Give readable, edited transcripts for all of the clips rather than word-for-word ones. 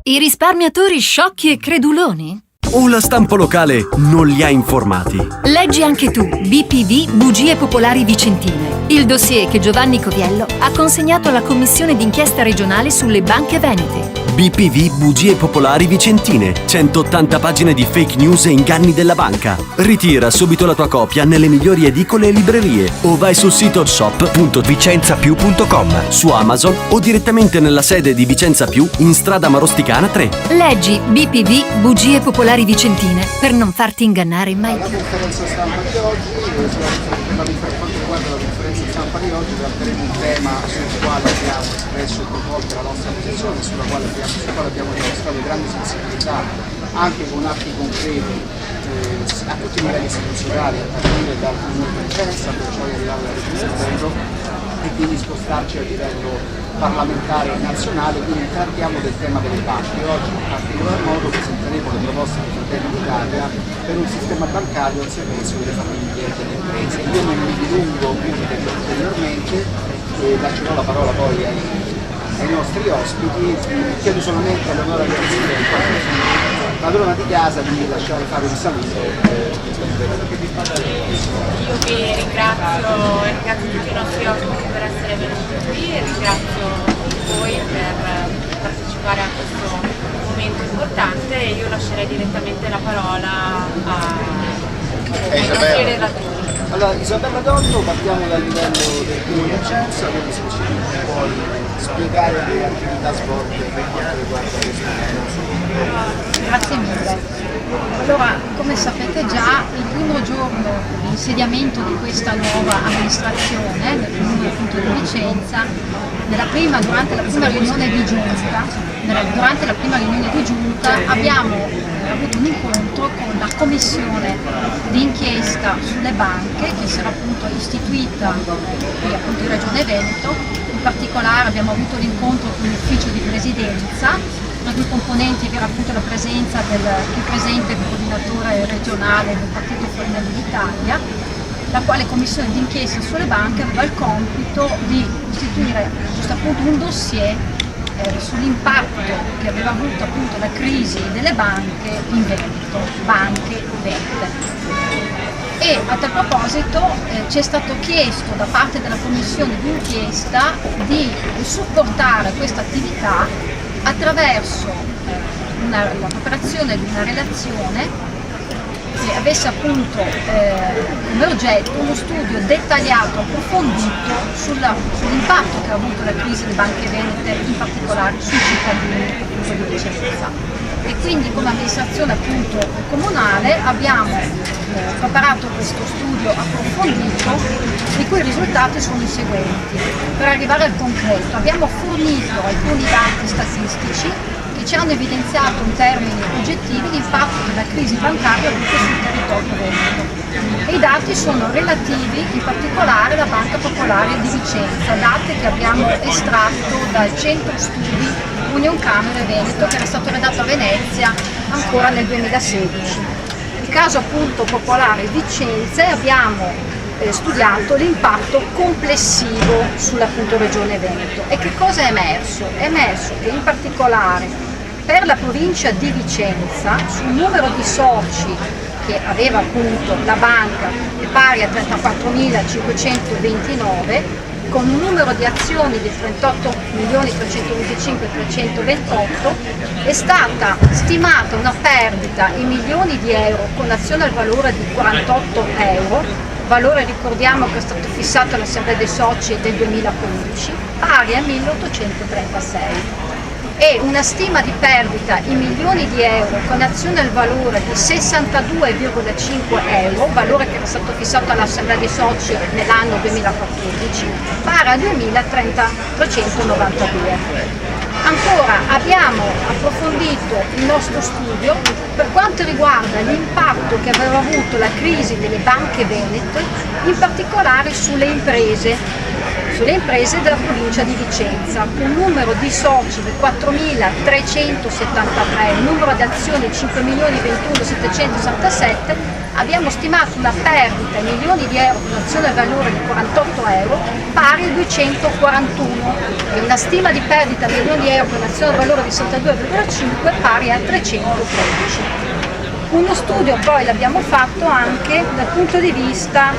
I risparmiatori sciocchi e creduloni? O la stampa locale non li ha informati? Leggi anche tu BPV Bugie Popolari Vicentine, il dossier che Giovanni Coviello ha consegnato alla Commissione d'inchiesta regionale sulle banche venete. BPV Bugie Popolari Vicentine, 180 pagine di fake news e inganni della banca. Ritira subito la tua copia nelle migliori edicole e librerie o vai sul sito shop.vicenzapiù.com, su Amazon o direttamente nella sede di Vicenza Più in strada Marosticana 3. Leggi BPV Bugie Popolari Vicentine per non farti ingannare mai più. Per quanto riguarda la conferenza stampa di oggi tratteremo un tema sul quale abbiamo espresso più volte la nostra posizione, sul quale abbiamo dimostrato grande sensibilità anche con atti concreti a tutti i livelli istituzionali, a partire dal Comune di Vicenza per poi arrivare alla Regione Veneto e quindi spostarci a livello parlamentare e nazionale. Quindi trattiamo del tema delle banche. Oggi in particolar modo presenteremo le proposte di Fratelli d'Italia per un sistema bancario al servizio delle famiglie e delle imprese. Io non mi dilungo ulteriormente e lascerò la parola poi ai nostri ospiti. Chiedo solamente all'onorevole Presidente, padrona di casa, di lasciare fare un saluto. Io vi ringrazio tutti i nostri ospiti per essere venuti qui e ringrazio voi per partecipare a questo momento importante e io lascerei direttamente la parola ai nostri relatori. Allora, Isabella Dotto, partiamo dal livello del Comune di Vicenza, quindi se ci puoi spiegare le attività svolte per quanto riguarda questo tema. Grazie mille. Allora, come sapete già, il primo giorno di insediamento di questa nuova amministrazione nel Comune appunto di Vicenza, durante la prima riunione di giunta, abbiamo avuto un incontro con la commissione d'inchiesta sulle banche che si era appunto istituita qui appunto in Regione Veneto. In particolare abbiamo avuto l'incontro con l'ufficio di presidenza, tra cui componenti che era appunto la presenza del più presente coordinatore regionale del Partito Fratelli d'Italia, la quale commissione d'inchiesta sulle banche aveva il compito di istituire giusto appunto un dossier sull'impatto che aveva avuto appunto la crisi delle banche in Veneto, banche venete. E a tal proposito ci è stato chiesto da parte della commissione d'inchiesta di supportare questa attività attraverso la preparazione di una relazione che avesse appunto come oggetto uno studio dettagliato, approfondito sull'impatto che ha avuto la crisi delle banche venete, in particolare sui cittadini appunto di Vicenza. E quindi come amministrazione appunto comunale abbiamo preparato questo studio approfondito, i cui risultati sono i seguenti. Per arrivare al concreto abbiamo fornito alcuni dati statistici che ci hanno evidenziato in termini oggettivi l'impatto che la crisi bancaria ha avuto sul territorio veneto. E i dati sono relativi in particolare alla Banca Popolare di Vicenza, dati che abbiamo estratto dal centro studi Union Camere Veneto che era stato redatto a Venezia ancora nel 2016. Il caso appunto Popolare Vicenza abbiamo studiato l'impatto complessivo sull'appunto Regione Veneto. E che cosa è emerso? È emerso che in particolare per la provincia di Vicenza, sul numero di soci che aveva appunto la banca pari a 34.529, con un numero di azioni di 38.325.328, è stata stimata una perdita in milioni di euro con azione al valore di 48 euro, valore ricordiamo che è stato fissato all'Assemblea dei Soci del 2015, pari a 1.836. E una stima di perdita in milioni di euro con azione al valore di 62,5 euro, valore che era stato fissato all'Assemblea dei Soci nell'anno 2014, pari a 2.392. Ancora abbiamo approfondito il nostro studio per quanto riguarda l'impatto che aveva avuto la crisi delle banche venete, in particolare sulle imprese della provincia di Vicenza, con un numero di soci di 4.373, un numero di azioni 5.021.767, abbiamo stimato una perdita in milioni di euro con un'azione valore di 48 euro pari a 241 e una stima di perdita in milioni di euro con un'azione valore di 62,5 pari a 313. Uno studio poi l'abbiamo fatto anche dal punto di vista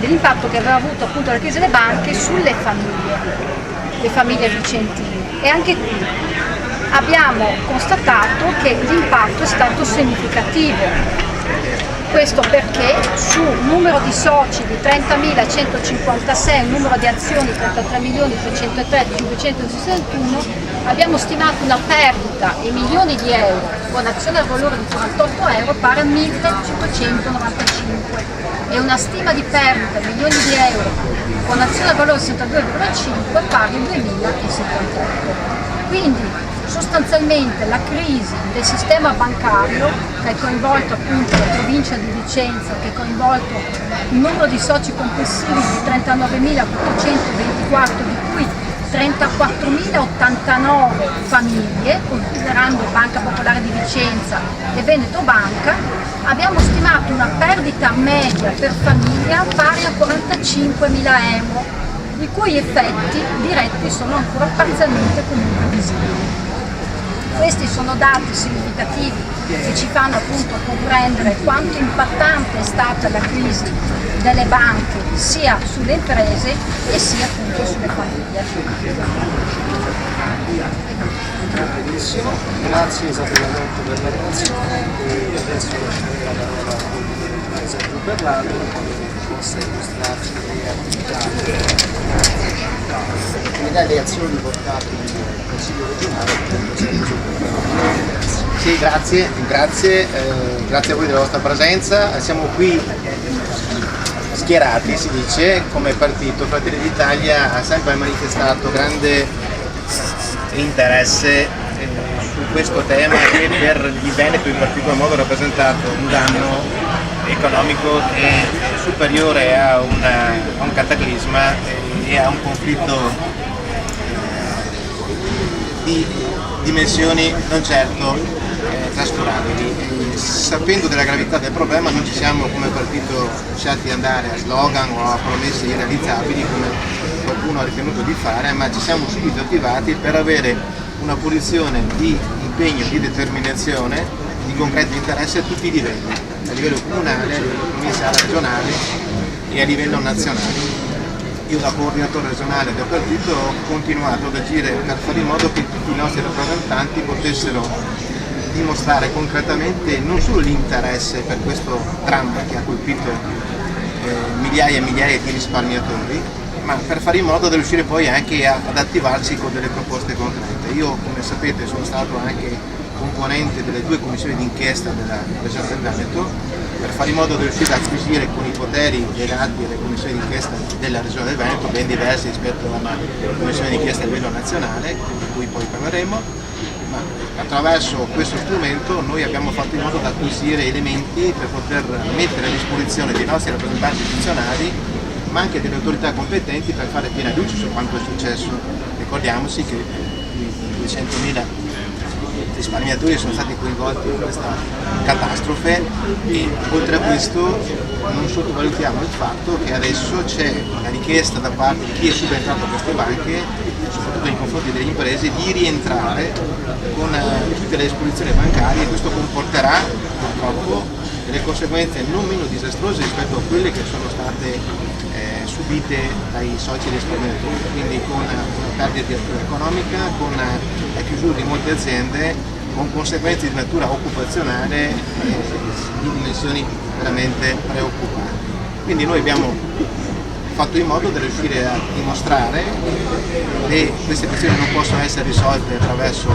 dell'impatto che aveva avuto appunto la crisi delle banche sulle le famiglie vicentine, e anche qui abbiamo constatato che l'impatto è stato significativo. Questo perché su un numero di soci di 30.156, un numero di azioni 33.303.561, abbiamo stimato una perdita in milioni di euro con azione al valore di 48 euro pari a 1.595 e una stima di perdita in milioni di euro con azione al valore di 62,5 pari a 2.078. Quindi sostanzialmente la crisi del sistema bancario, che ha coinvolto appunto la provincia di Vicenza, che ha coinvolto un numero di soci complessivi di 39.424, di cui 34.089 famiglie, considerando Banca Popolare di Vicenza e Veneto Banca, abbiamo stimato una perdita media per famiglia pari a 45.000 euro, i cui effetti diretti sono ancora parzialmente comunque visibili. Questi sono dati significativi che ci fanno appunto comprendere quanto impattante è stata la crisi delle banche sia sulle imprese e sia appunto sulle famiglie. Benissimo, grazie Isabella Lotto per la relazione e adesso lascerei la parola a Sergio Berlano che possa illustrarci le attività e le azioni portate nel Consiglio regionale. Sì, grazie a voi della vostra presenza. Siamo qui schierati, si dice, come partito. Fratelli d'Italia ha sempre manifestato grande interesse su questo tema che per il Veneto in particolar modo ha rappresentato un danno economico che è superiore a un cataclisma e a un conflitto di dimensioni non certo trascurabili. Sapendo della gravità del problema non ci siamo come partito lasciati andare a slogan o a promesse irrealizzabili come qualcuno ha ritenuto di fare, ma ci siamo subito attivati per avere una posizione di impegno, di determinazione, di concreto interesse a tutti i livelli, a livello comunale, a livello provinciale, regionale e a livello nazionale. Io da coordinatore regionale del partito ho continuato ad agire per fare in modo che tutti i nostri rappresentanti potessero dimostrare concretamente non solo l'interesse per questo dramma che ha colpito migliaia e migliaia di risparmiatori, ma per fare in modo di riuscire poi anche ad attivarsi con delle proposte concrete. Io, come sapete, sono stato anche componente delle 2 commissioni d'inchiesta della Regione del Veneto per fare in modo di riuscire ad acquisire con i poteri legati alle commissioni d'inchiesta della Regione del Veneto, ben diversi rispetto alla commissione d'inchiesta a livello nazionale, di cui poi parleremo, ma attraverso questo strumento noi abbiamo fatto in modo di acquisire elementi per poter mettere a disposizione dei nostri rappresentanti istituzionali, ma anche delle autorità competenti per fare piena luce su quanto è successo. Ricordiamoci che 200.000 risparmiatori sono stati coinvolti in questa catastrofe e oltre a questo non sottovalutiamo il fatto che adesso c'è una richiesta da parte di chi è subentrato a queste banche, soprattutto nei confronti delle imprese, di rientrare con tutte le esposizioni bancarie e questo comporterà purtroppo delle conseguenze non meno disastrose rispetto a quelle che sono state subite dai soci risparmiatori, quindi con una perdita di attività economica, con la chiusura di molte aziende, con conseguenze di natura occupazionale di dimensioni veramente preoccupanti. Quindi noi abbiamo fatto in modo di riuscire a dimostrare che queste questioni non possono essere risolte attraverso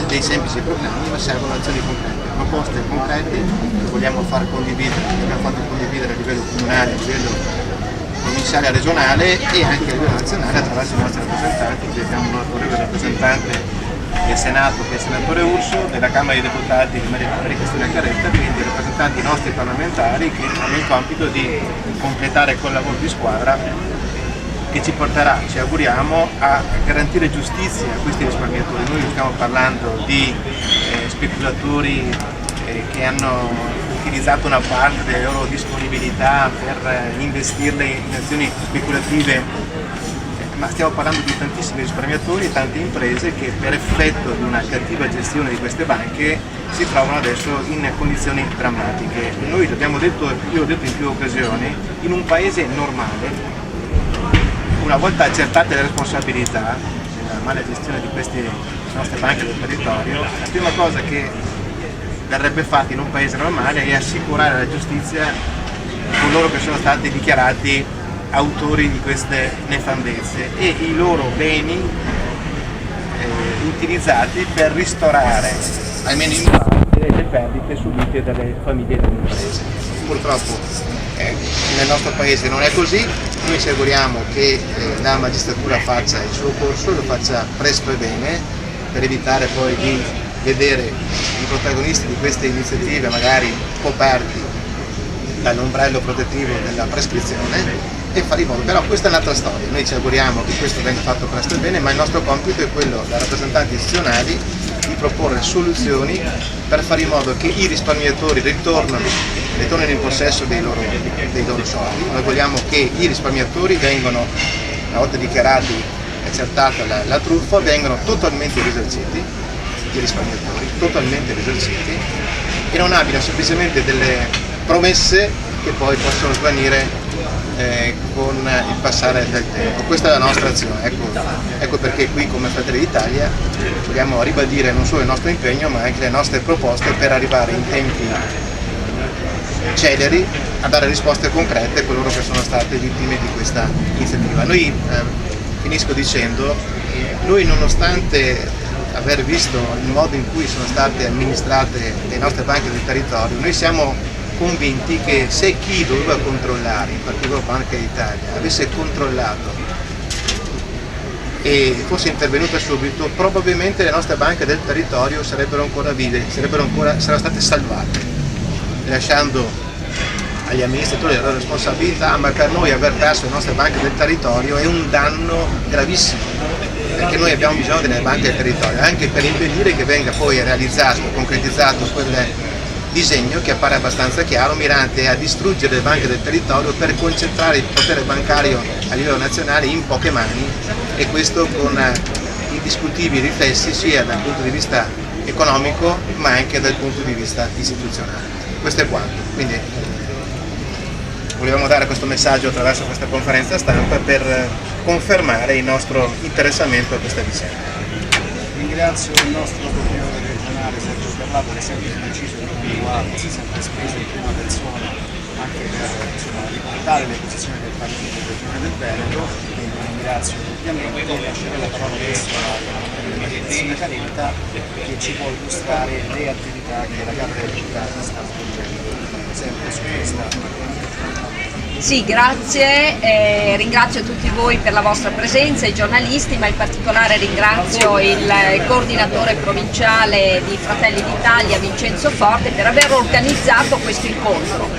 dei semplici programmi, ma servono azioni concrete, proposte concrete che vogliamo far condividere, che abbiamo fatto condividere a livello comunale, a livello provinciale, regionale e anche a livello nazionale attraverso i nostri rappresentanti. Qui abbiamo un autorevole rappresentante del Senato che è il senatore Urso, della Camera dei Deputati Maria Cristina Caretta, quindi rappresentanti nostri parlamentari che hanno il compito di completare quel lavoro di squadra che ci porterà, ci auguriamo, a garantire giustizia a questi risparmiatori. Noi stiamo parlando di speculatori che hanno utilizzato una parte delle loro disponibilità per investirle in azioni speculative, ma stiamo parlando di tantissimi risparmiatori e tante imprese che per effetto di una cattiva gestione di queste banche si trovano adesso in condizioni drammatiche. Noi l'abbiamo detto, io l'ho detto in più occasioni, in un paese normale, una volta accertate le responsabilità della mala gestione di queste nostre banche del territorio, la prima cosa che verrebbe fatta in un paese normale è assicurare alla giustizia coloro che sono stati dichiarati autori di queste nefandezze e i loro beni utilizzati per ristorare almeno in parte le perdite subite dalle famiglie e dalle imprese. Purtroppo nel nostro paese non è così, noi ci auguriamo che la magistratura faccia il suo corso, lo faccia presto e bene per evitare poi di vedere i protagonisti di queste iniziative magari coperti dall'ombrello protettivo della prescrizione e fare in modo, però questa è un'altra storia, noi ci auguriamo che questo venga fatto presto e bene, ma il nostro compito è quello da rappresentanti istituzionali di proporre soluzioni per fare in modo che i risparmiatori ritornino in possesso dei loro soldi. Noi vogliamo che i risparmiatori vengano, una volta dichiarati e accertata la truffa, vengano totalmente risarciti, i risparmiatori totalmente risarciti e non abbiano semplicemente delle promesse che poi possono svanire con il passare del tempo. Questa è la nostra azione, ecco perché qui come Fratelli d'Italia vogliamo ribadire non solo il nostro impegno ma anche le nostre proposte per arrivare in tempi celeri a dare risposte concrete a coloro che sono state vittime di questa iniziativa. Noi, finisco dicendo, noi nonostante aver visto il modo in cui sono state amministrate le nostre banche del territorio, noi siamo convinti che se chi doveva controllare, in particolare Banca d'Italia, avesse controllato e fosse intervenuta subito, probabilmente le nostre banche del territorio sarebbero ancora vive, sarebbero state salvate, lasciando agli amministratori la loro responsabilità, ma per noi aver perso le nostre banche del territorio è un danno gravissimo, perché noi abbiamo bisogno delle banche del territorio, anche per impedire che venga poi realizzato, concretizzato quel disegno che appare abbastanza chiaro, mirante a distruggere le banche del territorio per concentrare il potere bancario a livello nazionale in poche mani e questo con indiscutibili riflessi sia dal punto di vista economico ma anche dal punto di vista istituzionale. Questo è quanto. Quindi volevamo dare questo messaggio attraverso questa conferenza stampa per confermare il nostro interessamento a questa vicenda. Ringrazio il nostro coordinatore regionale Sergio Scarlato che è sempre deciso di individuare, si è sempre speso in prima persona anche per riportare le posizioni del partito in Regione del Veneto, quindi ringrazio ovviamente e lascerò la parola adesso alla sindacaretta che ci può illustrare le attività che la Camera dei Deputati sta svolgendo sempre su questa. Sì, grazie, ringrazio tutti voi per la vostra presenza, i giornalisti, ma in particolare ringrazio il coordinatore provinciale di Fratelli d'Italia, Vincenzo Forte, per aver organizzato questo incontro.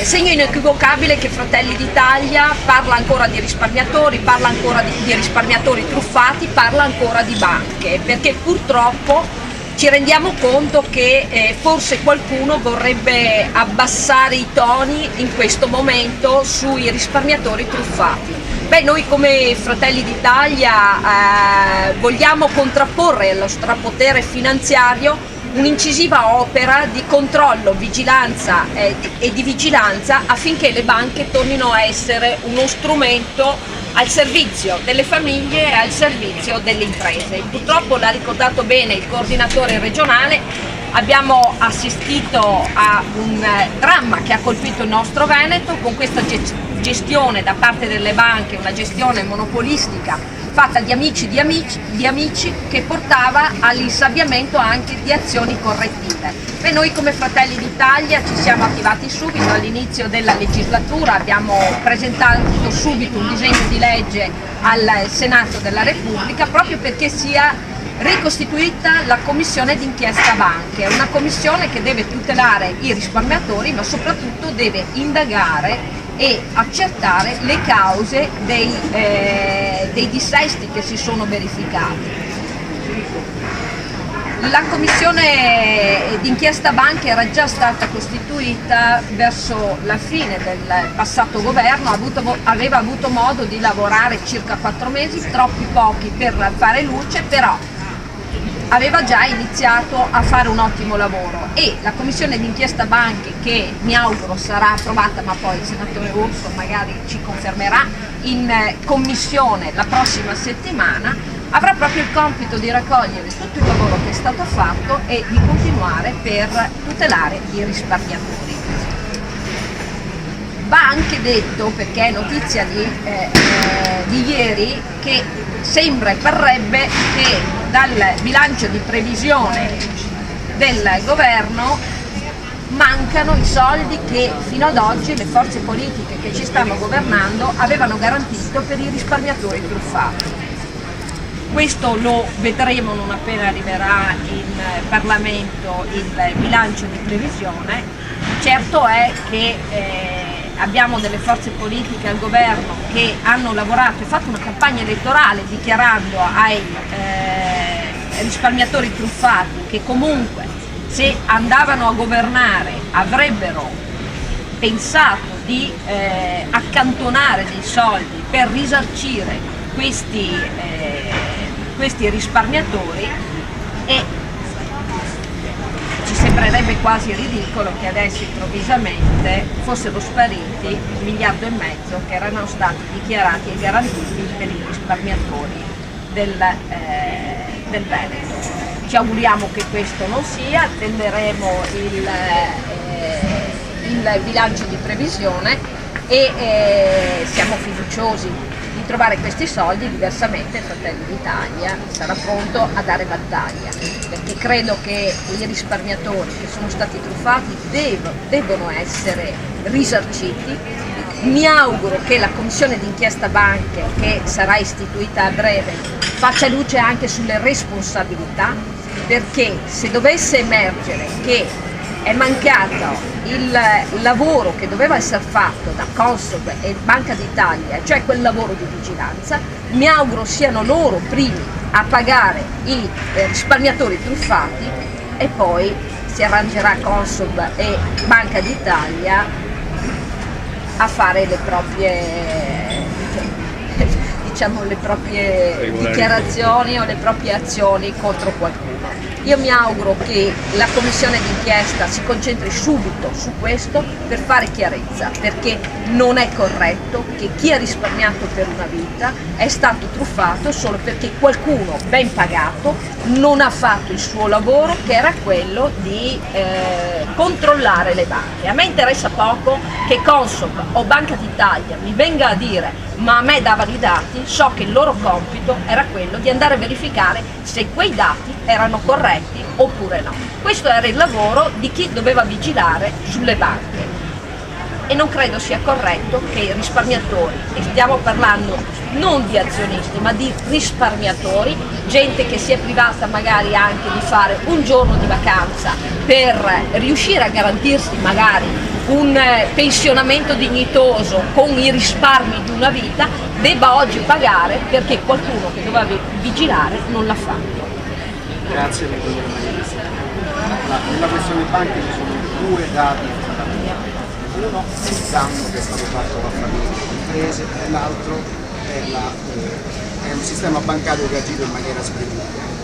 Segno inequivocabile che Fratelli d'Italia parla ancora di risparmiatori, parla ancora di risparmiatori truffati, parla ancora di banche, perché purtroppo ci rendiamo conto che forse qualcuno vorrebbe abbassare i toni in questo momento sui risparmiatori truffati. Beh, noi come Fratelli d'Italia vogliamo contrapporre allo strapotere finanziario un'incisiva opera di controllo, vigilanza e di vigilanza affinché le banche tornino a essere uno strumento al servizio delle famiglie e al servizio delle imprese. Purtroppo l'ha ricordato bene il coordinatore regionale, abbiamo assistito a un dramma che ha colpito il nostro Veneto con questa gestione da parte delle banche, una gestione monopolistica fatta di amici che portava all'insabbiamento anche di azioni correttive. E noi come Fratelli d'Italia ci siamo attivati subito, all'inizio della legislatura abbiamo presentato subito un disegno di legge al Senato della Repubblica proprio perché sia ricostituita la commissione d'inchiesta banche, una commissione che deve tutelare i risparmiatori ma soprattutto deve indagare e accertare le cause dei dissesti che si sono verificati. La commissione d'inchiesta banche era già stata costituita verso la fine del passato governo, aveva avuto modo di lavorare circa 4 mesi, troppi pochi per fare luce, però aveva già iniziato a fare un ottimo lavoro, e la commissione d'inchiesta banche, che mi auguro sarà approvata, ma poi il senatore Urso magari ci confermerà, in commissione la prossima settimana, avrà proprio il compito di raccogliere tutto il lavoro che è stato fatto e di continuare per tutelare i risparmiatori. Va anche detto, perché è notizia di ieri, che sembra e parrebbe che dal bilancio di previsione del governo mancano i soldi che fino ad oggi le forze politiche che ci stanno governando avevano garantito per i risparmiatori truffati. Questo lo vedremo non appena arriverà in Parlamento il bilancio di previsione. Certo è che abbiamo delle forze politiche al governo che hanno lavorato e fatto una campagna elettorale dichiarando ai risparmiatori truffati che comunque, se andavano a governare, avrebbero pensato di accantonare dei soldi per risarcire questi risparmiatori, e ci sembrerebbe quasi ridicolo che adesso improvvisamente fossero spariti 1,5 miliardi che erano stati dichiarati e garantiti per i risparmiatori del Veneto. Ci auguriamo che questo non sia, attenderemo il bilancio di previsione e siamo fiduciosi di trovare questi soldi. Diversamente Fratelli d'Italia sarà pronto a dare battaglia, perché credo che i risparmiatori che sono stati truffati devono essere risarciti. Mi auguro che la commissione d'inchiesta banche, che sarà istituita a breve, faccia luce anche sulle responsabilità, perché se dovesse emergere che è mancato il lavoro che doveva essere fatto da Consob e Banca d'Italia, cioè quel lavoro di vigilanza, mi auguro siano loro primi a pagare i risparmiatori truffati, e poi si arrangerà Consob e Banca d'Italia a fare le proprie dichiarazioni o le proprie azioni contro qualcuno. Io mi auguro che la commissione d'inchiesta si concentri subito su questo per fare chiarezza, perché non è corretto che chi ha risparmiato per una vita è stato truffato solo perché qualcuno ben pagato non ha fatto il suo lavoro, che era quello di controllare le banche. A me interessa poco che Consob o Banca d'Italia mi venga a dire ma a me davano i dati, so che il loro compito era quello di andare a verificare se quei dati erano corretti oppure no. Questo era il lavoro di chi doveva vigilare sulle banche, e non credo sia corretto che i risparmiatori, e stiamo parlando non di azionisti ma di risparmiatori, gente che si è privata magari anche di fare un giorno di vacanza per riuscire a garantirsi magari un pensionamento dignitoso con i risparmi di una vita, debba oggi pagare perché qualcuno che doveva vigilare non l'ha fatto. Grazie per quello che mi dite. Nella questione banche ci sono due dati fondamentali. Uno è il danno che è stato fatto alla famiglia e alle imprese, e l'altro è un sistema bancario che ha agito in maniera spregiudicata.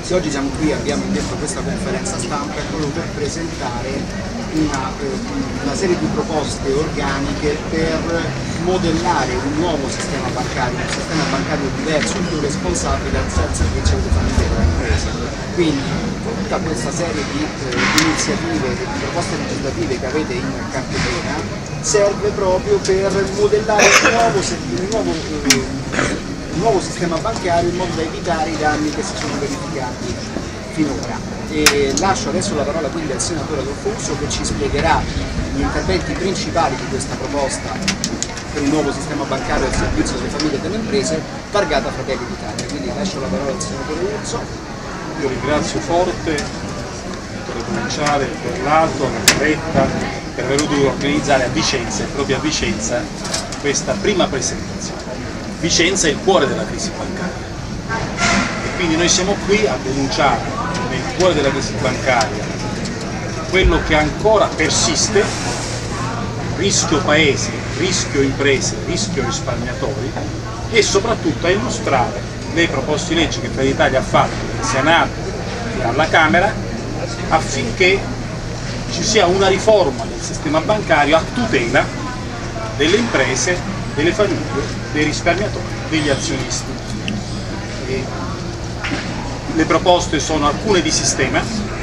Se oggi siamo qui e abbiamo detto questa conferenza stampa è proprio per presentare una serie di proposte organiche per modellare un nuovo sistema bancario, un sistema bancario diverso, più responsabile al servizio delle famiglie e delle imprese. Quindi tutta questa serie di iniziative, di proposte legislative che avete in cartellina serve proprio per modellare un nuovo sistema bancario in modo da evitare i danni che si sono verificati finora. E lascio adesso la parola quindi al senatore Adolfo Urso, che ci spiegherà gli interventi principali di questa proposta per un nuovo sistema bancario al servizio delle famiglie e delle imprese targata Fratelli d'Italia. Quindi lascio la parola al senatore Urso. Io ringrazio Forte per cominciare, per l'Alto, la Fretta, per aver voluto organizzare a Vicenza, proprio a Vicenza, questa prima presentazione. Vicenza è il cuore della crisi bancaria e quindi noi siamo qui a denunciare cuore della crisi bancaria quello che ancora persiste, rischio paese, rischio imprese, rischio risparmiatori, e soprattutto a illustrare le proposte di legge che Fratelli d'Italia ha fatto in Senato e alla Camera affinché ci sia una riforma del sistema bancario a tutela delle imprese, delle famiglie, dei risparmiatori, degli azionisti. Le proposte sono alcune di sistema,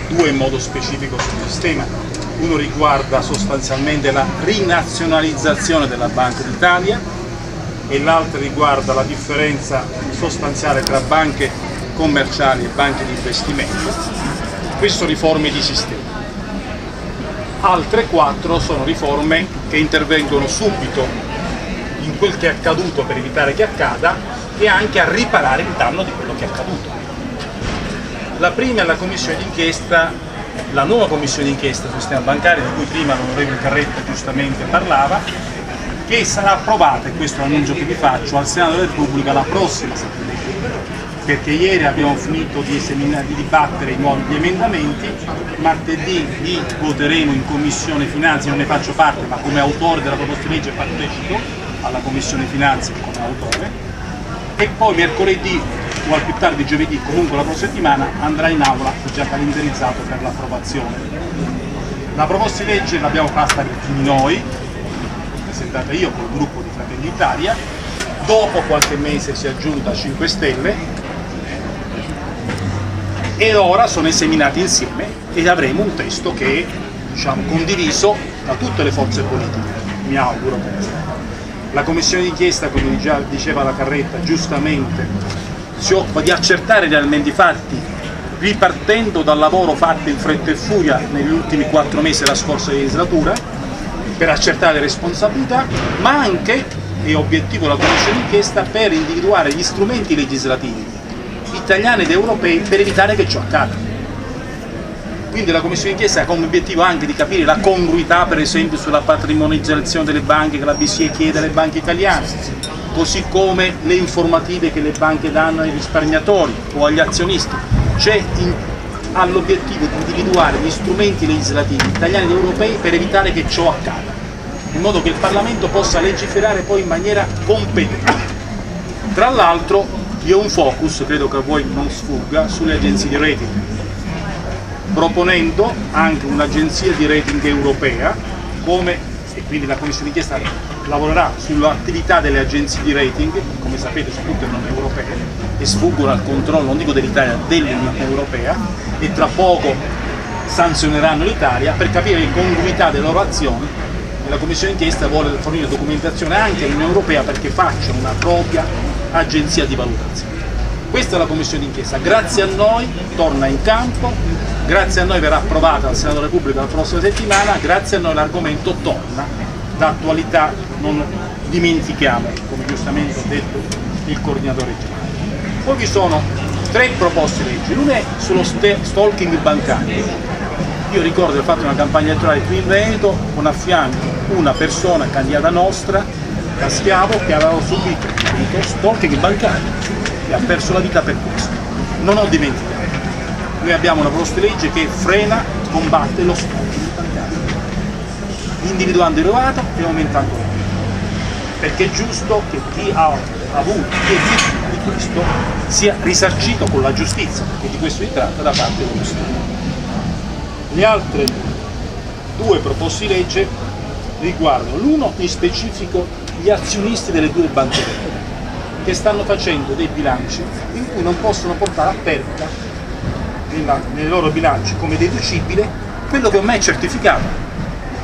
due in modo specifico sul sistema. Uno riguarda sostanzialmente la rinazionalizzazione della Banca d'Italia e l'altro riguarda la differenza sostanziale tra banche commerciali e banche di investimento. Queste sono riforme di sistema. Altre 4 sono riforme che intervengono subito in quel che è accaduto per evitare che accada e anche a riparare il danno di quello che è accaduto. La prima è la commissione d'inchiesta, la nuova commissione d'inchiesta sul sistema bancario, di cui prima l'onorevole Carretta giustamente parlava, che sarà approvata, e questo è l'annuncio che vi faccio, al Senato della Repubblica la prossima settimana, perché ieri abbiamo finito di dibattere gli emendamenti, martedì li voteremo in Commissione Finanze, non ne faccio parte, ma come autore della proposta di legge partecipo alla Commissione Finanze come autore, e poi mercoledì o al più tardi giovedì, comunque la prossima settimana, andrà in aula, è già calendarizzato per l'approvazione. La proposta di legge l'abbiamo fatta noi, presentata io col gruppo di Fratelli d'Italia, dopo qualche mese si è aggiunta a 5 Stelle e ora sono esaminati insieme e avremo un testo che è condiviso da tutte le forze politiche, mi auguro. La commissione d'inchiesta, come già diceva la Carretta, giustamente si occupa di accertare realmente i fatti, ripartendo dal lavoro fatto in fretta e furia negli ultimi 4 mesi della scorsa legislatura, per accertare le responsabilità, ma anche, è obiettivo della commissione d'inchiesta, per individuare gli strumenti legislativi italiani ed europei per evitare che ciò accada. Quindi la commissione d'inchiesta ha come obiettivo anche di capire la congruità, per esempio, sulla patrimonializzazione delle banche che la BCE chiede alle banche italiane, così come le informative che le banche danno ai risparmiatori o agli azionisti. Ha l'obiettivo di individuare gli strumenti legislativi italiani ed europei per evitare che ciò accada, in modo che il Parlamento possa legiferare poi in maniera competente. Tra l'altro io ho un focus, credo che a voi non sfugga, sulle agenzie di rating, proponendo anche un'agenzia di rating europea, e quindi la commissione d'inchiesta lavorerà sull'attività delle agenzie di rating, come sapete sono tutte non europee e sfuggono al controllo, non dico dell'Italia, dell'Unione Europea, e tra poco sanzioneranno l'Italia, per capire le congruità delle loro azioni. La commissione d'inchiesta vuole fornire documentazione anche all'Unione Europea perché faccia una propria agenzia di valutazione. Questa è la commissione d'inchiesta, grazie a noi torna in campo, grazie a noi verrà approvata al Senato della Repubblica la prossima settimana, grazie a noi l'argomento torna d'attualità, non dimentichiamo, come giustamente ha detto il coordinatore generale. Poi vi sono 3 proposte di legge, l'una è sullo stalking bancario. Io ricordo che ho fatto una campagna elettorale qui in Veneto con a fianco una persona candidata nostra, da Schiavo, che aveva subito stalking bancario e ha perso la vita per questo. Non ho dimenticato. Noi abbiamo una proposta di legge che frena, combatte lo stalking bancario, individuando il reato e aumentando la pena. Perché è giusto che chi ha avuto, chi è vittima di questo, sia risarcito con la giustizia, perché di questo si tratta da parte dello Stato. Le altre 2 proposte di legge riguardano, l'uno in specifico, gli azionisti delle 2 banche venete, che stanno facendo dei bilanci in cui non possono portare a perdita nei loro bilanci come deducibile quello che ormai è certificato,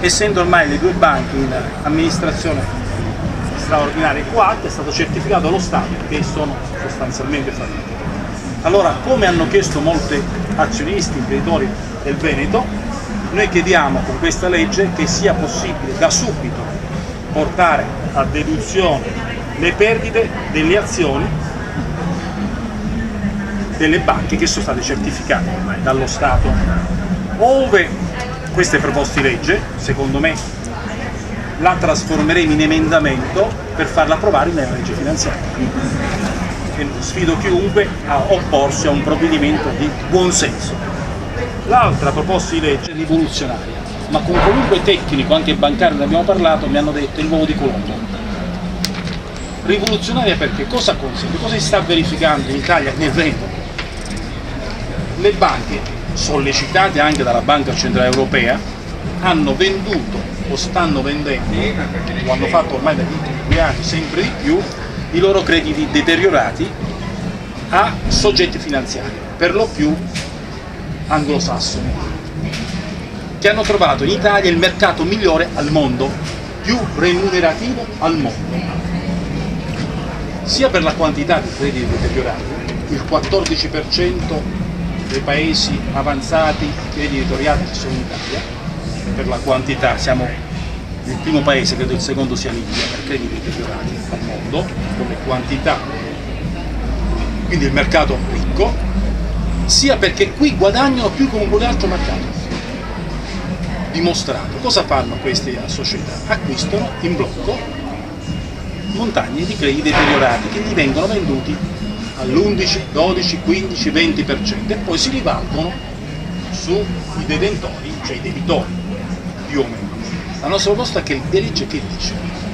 essendo ormai le 2 banche in amministrazione straordinaria e coatta, è stato certificato dallo Stato che sono sostanzialmente fallite. Allora, come hanno chiesto molti azionisti, imprenditori del Veneto, noi chiediamo con questa legge che sia possibile da subito portare a deduzione le perdite delle azioni delle banche che sono state certificate ormai dallo Stato. Ove queste proposte di legge, secondo me, la trasformeremo in emendamento per farla approvare nella legge finanziaria. E sfido chiunque a opporsi a un provvedimento di buon senso. L'altra proposta di legge è rivoluzionaria, ma con qualunque tecnico, anche bancario, ne abbiamo parlato, mi hanno detto il l'uovo di Colombo. Rivoluzionaria perché cosa consente? Cosa si sta verificando in Italia nel Veneto? Le banche, sollecitate anche dalla Banca Centrale Europea, hanno venduto o stanno vendendo, o hanno fatto ormai dagli ultimi anni sempre di più, i loro crediti deteriorati a soggetti finanziari, per lo più anglosassoni, che hanno trovato in Italia il mercato migliore al mondo, più remunerativo al mondo, sia per la quantità di crediti deteriorati, il 14% dei paesi avanzati crediti deteriorati sono in Italia, per la quantità siamo il primo paese, credo il secondo sia l'India per crediti deteriorati al mondo, come quantità, quindi il mercato ricco, sia perché qui guadagnano più che un qualunque altro mercato, dimostrato. Cosa fanno queste società? Acquistano in blocco montagne di crediti deteriorati che gli vengono venduti all'11, 12, 15, 20% e poi si rivalgono sui detentori, cioè i debitori, più o meno. La nostra proposta è che la legge che dice?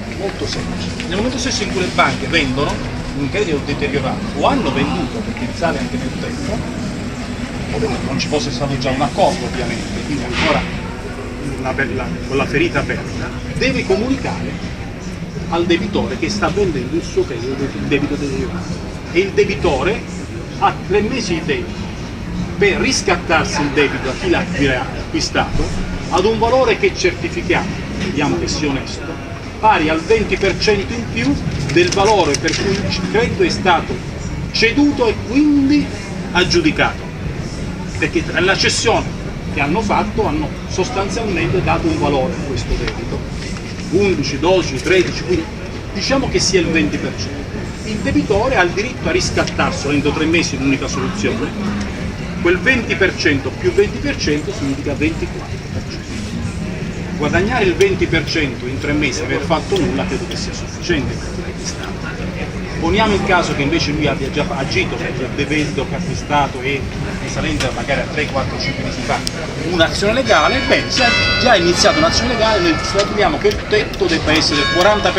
È molto semplice. Nel momento stesso in cui le banche vendono un credito deteriorato o hanno venduto, perché risale anche nel tempo, non ci fosse stato già un accordo ovviamente, quindi ancora con la ferita aperta, deve comunicare al debitore che sta vendendo il suo credito, il debito deteriorato, e il debitore ha 3 mesi di tempo per riscattarsi il debito a chi l'ha acquistato ad un valore che certifichiamo, vediamo che sia onesto, pari al 20% in più del valore per cui il credito è stato ceduto e quindi aggiudicato, perché nella cessione che hanno fatto hanno sostanzialmente dato un valore a questo debito, 11, 12, 13, quindi diciamo che sia il 20%. Il debitore ha il diritto a riscattarselo entro 3 mesi, l'unica soluzione, quel 20% più 20% significa 24%. Guadagnare il 20% in 3 mesi e aver fatto nulla credo che sia sufficiente per l'acquistato. Poniamo il caso che invece lui abbia già agito perché il debito che ha acquistato è risalente magari a 3, 4, 5 mesi fa un'azione legale, bene, se ha già iniziato un'azione legale noi stabiliamo che il tetto debba essere del 40%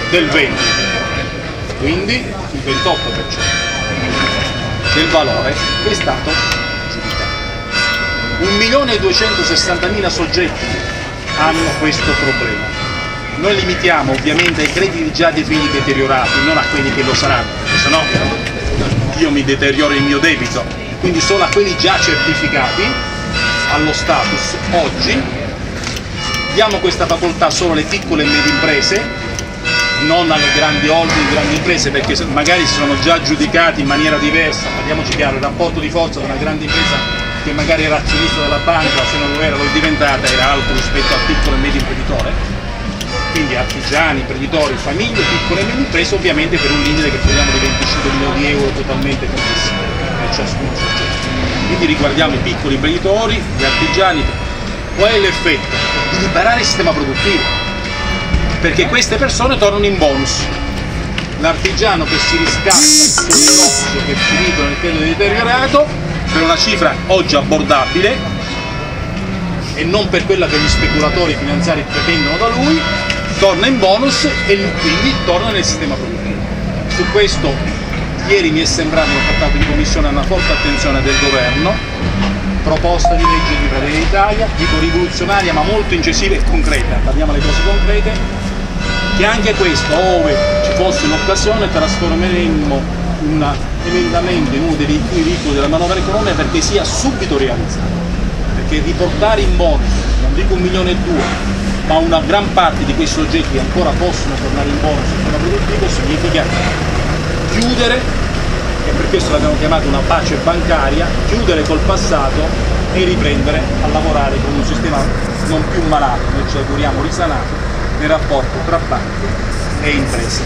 del 20%, quindi il 28% del valore che è stato giudicato. 1.260.000 soggetti hanno questo problema. Noi limitiamo ovviamente ai crediti già definiti deteriorati, non a quelli che lo saranno, perché sennò io mi deterioro il mio debito, quindi solo a quelli già certificati allo status. Oggi diamo questa facoltà solo alle piccole e medie imprese, non alle grandi holding, grandi imprese, perché magari sono già giudicati in maniera diversa. Parliamoci chiaro, il rapporto di forza di una grande impresa che magari era azionista della banca, se non lo era, lo è diventata, era alto rispetto al piccolo e medio imprenditore. Quindi artigiani, imprenditori, famiglie, piccole e medie imprese, ovviamente per un limite che parliamo di 25 milioni di euro totalmente complessivo per ciascuno soggetto. Quindi riguardiamo i piccoli imprenditori, gli artigiani. Qual è l'effetto? Di liberare il sistema produttivo, perché queste persone tornano in bonus. L'artigiano che si riscatta il suo negozio che è finito nel credito deteriorato per una cifra oggi abbordabile e non per quella che gli speculatori finanziari pretendono da lui, torna in bonus e quindi torna nel sistema produttivo. Su questo ieri mi è sembrato, ho portato in commissione una forte attenzione del governo, proposta di legge di Fratelli d'Italia, dico rivoluzionaria ma molto incisiva e concreta, parliamo delle cose concrete, che anche questo, ove ci fosse un'occasione, trasformeremmo un emendamento in uno dei veicoli della manovra economica perché sia subito realizzato. Perché riportare in bonus, non dico 1,2 milioni, ma una gran parte di quei soggetti che ancora possono tornare in bonus nel sistema produttivo significa chiudere, e per questo l'abbiamo chiamata una pace bancaria, chiudere col passato e riprendere a lavorare con un sistema non più malato, noi ci auguriamo risanato, nel rapporto tra banche e imprese.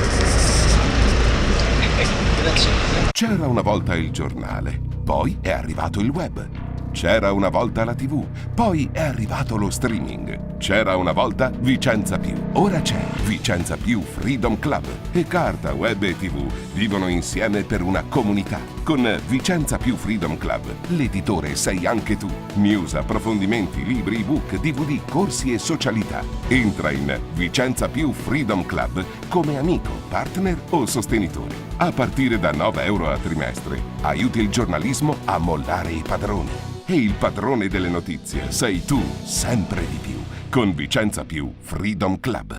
C'era una volta il giornale, poi è arrivato il web. C'era una volta la TV, poi è arrivato lo streaming. C'era una volta Vicenza Più, ora c'è Vicenza Più Freedom Club e carta, web e TV vivono insieme per una comunità. Con Vicenza Più Freedom Club, l'editore sei anche tu. News, approfondimenti, libri, ebook, DVD, corsi e socialità. Entra in Vicenza Più Freedom Club come amico, partner o sostenitore. A partire da 9 euro a trimestre, aiuti il giornalismo a mollare i padroni. E il padrone delle notizie sei tu, sempre di più, con Vicenza Più Freedom Club.